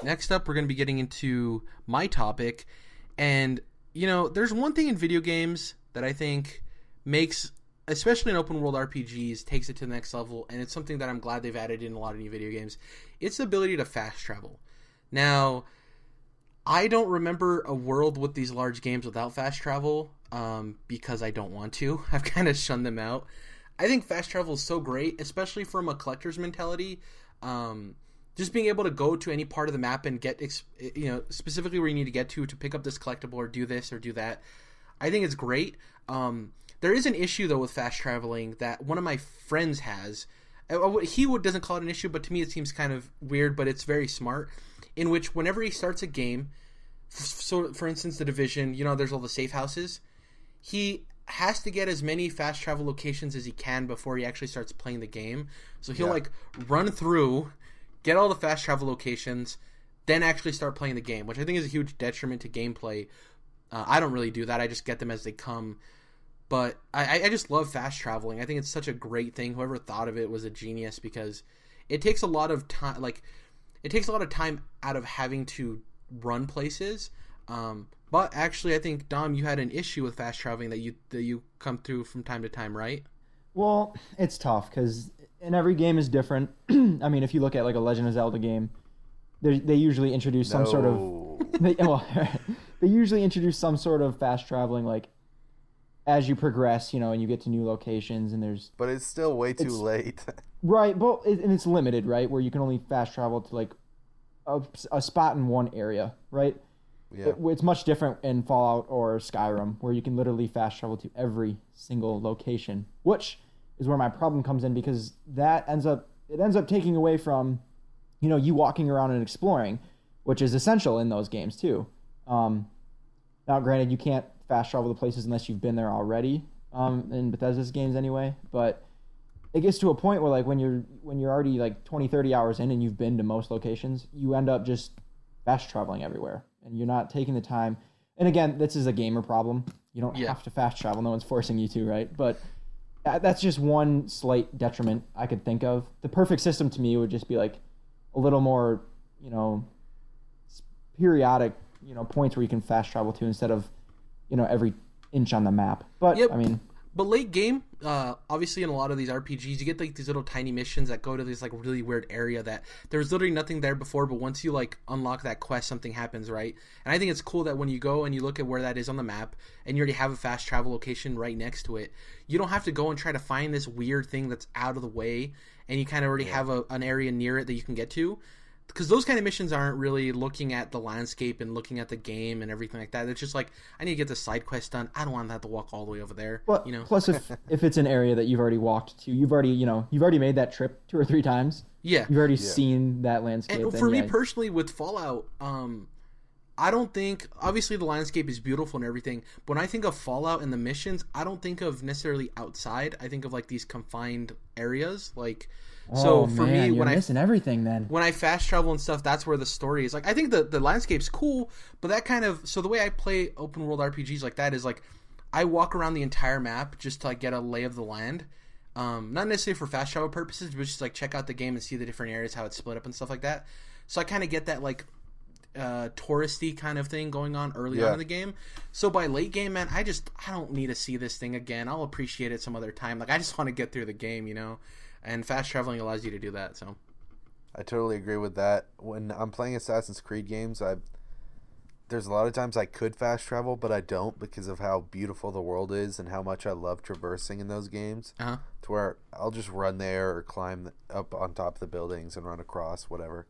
next up we're going to be getting into my topic. And, there's one thing in video games that I think makes, especially in open world RPGs, takes it to the next level. And it's something that I'm glad they've added in a lot of new video games. It's the ability to fast travel. Now, I don't remember a world with these large games without fast travel because I don't want to. I've kind of shunned them out. I think fast travel is so great, especially from a collector's mentality. Just being able to go to any part of the map and get, specifically where you need to get to pick up this collectible or do this or do that. I think it's great. There is an issue, though, with fast traveling that one of my friends has. He doesn't call it an issue, but to me it seems kind of weird, but it's very smart, in which whenever he starts a game, so for instance, The Division, there's all the safe houses, he has to get as many fast travel locations as he can before he actually starts playing the game. So he'll run through, get all the fast travel locations, then actually start playing the game, which I think is a huge detriment to gameplay. I don't really do that. I just get them as they come. But I just love fast traveling. I think it's such a great thing. Whoever thought of it was a genius, because it takes a lot of time. It takes a lot of time out of having to run places. But actually, I think, Dom, you had an issue with fast traveling that you come through from time to time, right? Well, it's tough because every game is different. I mean, if you look at like a Legend of Zelda game, they usually introduce some sort of they usually introduce some sort of fast traveling like as you progress, and you get to new locations and there's. But it's still way too late. Right, but and it's limited, right? Where you can only fast travel to like a spot in one area, right? Yeah. It's much different in Fallout or Skyrim, where you can literally fast travel to every single location, which is where my problem comes in, because that ends up taking away from, you walking around and exploring, which is essential in those games too. Now, granted, you can't fast travel to places unless you've been there already, in Bethesda's games anyway, but it gets to a point where like when you're already like 20, 30 hours in and you've been to most locations, you end up just fast traveling everywhere and you're not taking the time. And again, this is a gamer problem. You don't have to fast travel. No one's forcing you to, right? But that's just one slight detriment I could think of. The perfect system to me would just be like a little more, periodic, points where you can fast travel to instead of, every inch on the map. But I mean, but late game, obviously in a lot of these RPGs, you get like these little tiny missions that go to this like really weird area that there was literally nothing there before, but once you like unlock that quest, something happens, right? And I think it's cool that when you go and you look at where that is on the map and you already have a fast travel location right next to it, you don't have to go and try to find this weird thing that's out of the way, and you kind of already have an area near it that you can get to. Because those kind of missions aren't really looking at the landscape and looking at the game and everything like that. It's just like, I need to get the side quest done. I don't want to have to walk all the way over there. Well, plus, if it's an area that you've already walked to, you've already made that trip 2 or 3 times. Yeah, you've already seen that landscape. And for me personally, with Fallout, I don't think, obviously the landscape is beautiful and everything, but when I think of Fallout and the missions, I don't think of necessarily outside. I think of like these confined areas, like. So for me, when missing everything, then when I fast travel and stuff, that's where the story is. Like, I think the landscape's cool, but that kind of, so the way I play open world RPGs like that is like, I walk around the entire map just to like get a lay of the land, not necessarily for fast travel purposes, but just like check out the game and see the different areas, how it's split up and stuff like that. So I kind of get that like touristy kind of thing going on early on in the game. So by late game, man, I don't need to see this thing again. I'll appreciate it some other time. Like, I just want to get through the game, And fast traveling allows you to do that, so. I totally agree with that. When I'm playing Assassin's Creed games, there's a lot of times I could fast travel, but I don't because of how beautiful the world is and how much I love traversing in those games. Uh-huh. To where I'll just run there or climb up on top of the buildings and run across, whatever.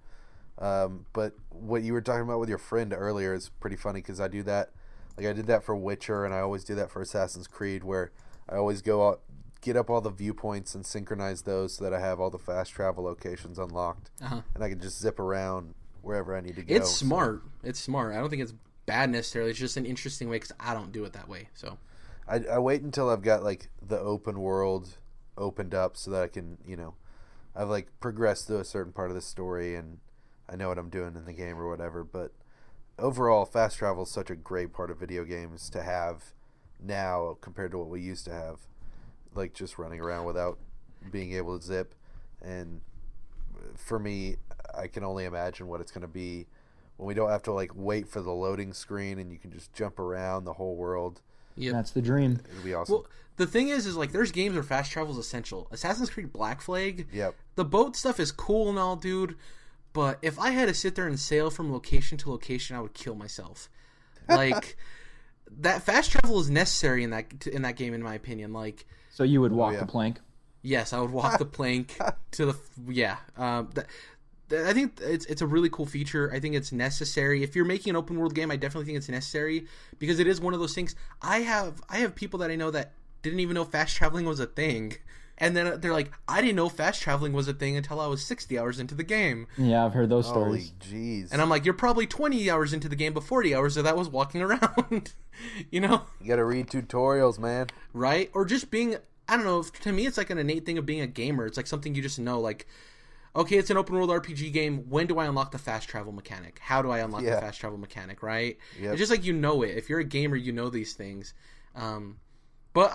But what you were talking about with your friend earlier is pretty funny because I do that. Like, I did that for Witcher, and I always do that for Assassin's Creed, where I always go out, get up all the viewpoints and synchronize those so that I have all the fast travel locations unlocked, and I can just zip around wherever I need to go. It's smart. It's smart. I don't think it's bad necessarily. It's just an interesting way because I don't do it that way. So I wait until I've got like the open world opened up so that I can, I've like progressed through a certain part of the story and I know what I'm doing in the game or whatever. But overall, fast travel is such a great part of video games to have now compared to what we used to have. Like just running around without being able to zip. And for me, I can only imagine what it's going to be when we don't have to like wait for the loading screen and you can just jump around the whole world. Yep. That's the dream. It'll be awesome. Well, the thing is like there's games where fast travel is essential. Assassin's Creed Black Flag. Yep. The boat stuff is cool and all, dude. But if I had to sit there and sail from location to location, I would kill myself. Like that fast travel is necessary in that game, in my opinion. Like, so you would walk the plank. Yes, I would walk the plank to the I think it's a really cool feature. I think it's necessary. If you're making an open world game, I definitely think it's necessary because it is one of those things. I have people that I know that didn't even know fast traveling was a thing. And then they're like, I didn't know fast traveling was a thing until I was 60 hours into the game. Yeah, I've heard those stories. Holy jeez. And I'm like, you're probably 20 hours into the game, but 40 hours of that was walking around. You know? You gotta read tutorials, man. Right? Or just being, I don't know, to me it's like an innate thing of being a gamer. It's like something you just know, like, okay, it's an open world RPG game. When do I unlock the fast travel mechanic? How do I unlock the fast travel mechanic, right? Yep. It's just like you know it. If you're a gamer, you know these things. But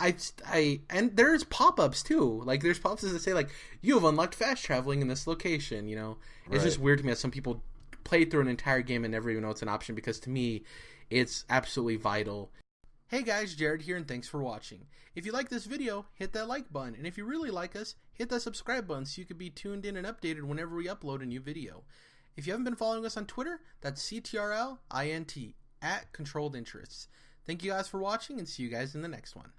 and there's pop-ups too. Like there's pop-ups that say like you have unlocked fast traveling in this location. You know, it's just weird to me that some people play through an entire game and never even know it's an option. Because to me, it's absolutely vital. Hey guys, Jared here, and thanks for watching. If you like this video, hit that like button, and if you really like us, hit that subscribe button so you can be tuned in and updated whenever we upload a new video. If you haven't been following us on Twitter, that's CTRLINT @Controlled Interests. Thank you guys for watching, and see you guys in the next one.